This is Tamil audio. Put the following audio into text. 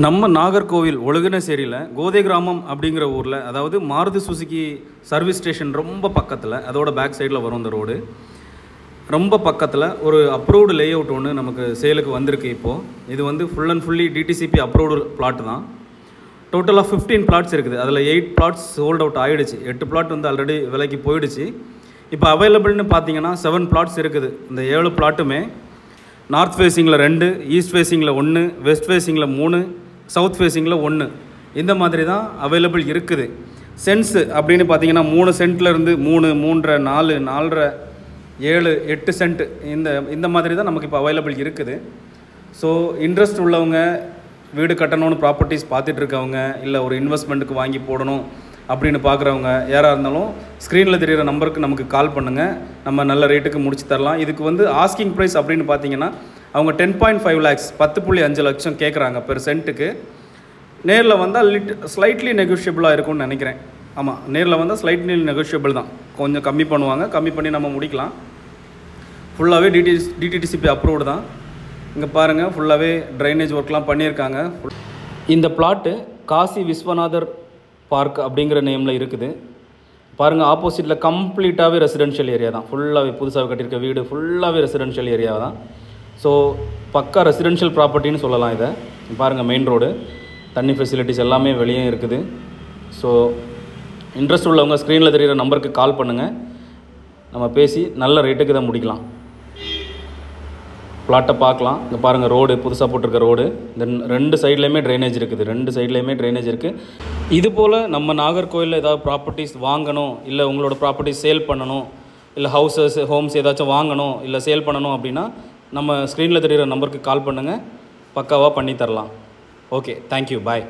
நம்ம நாகர்கோவில் ஒழுகினசேரியில் கோதை கிராமம் அப்படிங்கிற ஊரில், அதாவது மாருதி சுசுகி சர்வீஸ் ஸ்டேஷன் ரொம்ப பக்கத்தில், அதோட பேக் சைடில் வரும் இந்த ரோடு. ரொம்ப பக்கத்தில் ஒரு அப்ரூவ்டு லே அவுட் ஒன்று நமக்கு சேலுக்கு வந்திருக்கு. இப்போது இது வந்து full and fully DTCP approved plot தான். டோட்டலாக 15 பிளாட்ஸ் இருக்குது. அதில் 8 பிளாட்ஸ் சோல்ட் அவுட் ஆகிடுச்சு. 8 பிளாட் வந்து ஆல்ரெடி விலைக்கு போயிடுச்சு. இப்போ அவைலபிள்னு பார்த்தீங்கன்னா 7 பிளாட்ஸ் இருக்குது. இந்த 7 பிளாட்டுமே நார்த் ஃபேஸிங்கில் 2, ஈஸ்ட் ஃபேஸிங்கில் 1, வெஸ்ட் ஃபேஸிங்கில் 3, சவுத் ஃபேஸிங்கில் 1, இந்த மாதிரி தான் அவைலபிள் இருக்குது. சென்ட்ஸு அப்படின்னு பார்த்தீங்கன்னா 3 சென்ட்லேருந்து 3, 3.5, 4, 4.5, 7, 8 சென்ட் இந்த மாதிரி தான் நமக்கு இப்போ அவைலபிள் இருக்குது. ஸோ இன்ட்ரெஸ்ட் உள்ளவங்க, வீடு கட்டணும்னு ப்ராப்பர்ட்டிஸ் பார்த்துட்டு இருக்கவங்க, இல்லை ஒரு இன்வெஸ்ட்மெண்ட்டுக்கு வாங்கி போடணும் அப்படின்னு பார்க்குறவங்க யாராக இருந்தாலும் ஸ்க்ரீனில் தெரிகிற நம்பருக்கு நமக்கு கால் பண்ணுங்கள். நம்ம நல்ல ரேட்டுக்கு முடிச்சு தரலாம். இதுக்கு வந்து ஆஸ்கிங் ப்ரைஸ் அப்படின்னு பார்த்தீங்கன்னா அவங்க 10.5 lakhs 10.5 லட்சம் கேட்குறாங்க பெர் சென்ட்டுக்கு. நேரில் வந்தால் ஸ்லைட்லி நெகோஷியபிளாக இருக்கும்னு நினைக்கிறேன். ஆமாம், நேரில் வந்தால் ஸ்லைட்லி நெகோஷியபிள் தான். கொஞ்சம் கம்மி பண்ணுவாங்க, கம்மி பண்ணி நம்ம முடிக்கலாம். ஃபுல்லாகவே டிடிசிபி அப்ரூவ்டு தான். இங்கே பாருங்கள், ஃபுல்லாகவே ட்ரைனேஜ் ஒர்க்லாம் பண்ணியிருக்காங்க. இந்த பிளாட்டு காசி விஸ்வநாதர் பார்க் அப்படிங்கிற நேமில் இருக்குது. பாருங்கள், ஆப்போசிட்டில் கம்ப்ளீட்டாகவே ரெசிடென்ஷியல் ஏரியா தான். ஃபுல்லாகவே புதுசாக கட்டியிருக்க வீடு ஃபுல்லாகவே ரெசிடென்ஷியல் ஏரியா தான். ஸோ பக்கா ரெசிடென்ஷியல் ப்ராப்பர்ட்டின்னு சொல்லலாம் இதை. பாருங்கள், மெயின் ரோடு, தண்ணி ஃபெசிலிட்டிஸ் எல்லாமே வெளியே இருக்குது. ஸோ இன்ட்ரெஸ்ட் உள்ளவங்க ஸ்க்ரீனில் தெரிகிற நம்பருக்கு கால் பண்ணுங்கள். நம்ம பேசி நல்ல ரேட்டுக்கு தான் முடிக்கலாம். பிளாட்டை பார்க்கலாம். இங்கே பாருங்கள், ரோடு புதுசாக போட்டிருக்க ரோடு. தென் 2 சைட்லேயுமே ட்ரைனேஜ் இருக்குது. 2 சைட்லேயுமே ட்ரைனேஜ் இருக்குது. இது போல் நம்ம நாகர்கோவிலில் ஏதாவது ப்ராப்பர்ட்டிஸ் வாங்கணும், இல்லை உங்களோட ப்ராப்பர்ட்டிஸ் சேல் பண்ணணும், இல்லை ஹோம்ஸ் ஏதாச்சும் வாங்கணும், இல்லை சேல் பண்ணணும் அப்படின்னா நம்ம ஸ்க்ரீனில் தெரிகிற நம்பருக்கு கால் பண்ணுங்கள். பக்காவாக பண்ணி தரலாம். ஓகே, தேங்க்யூ, பாய்.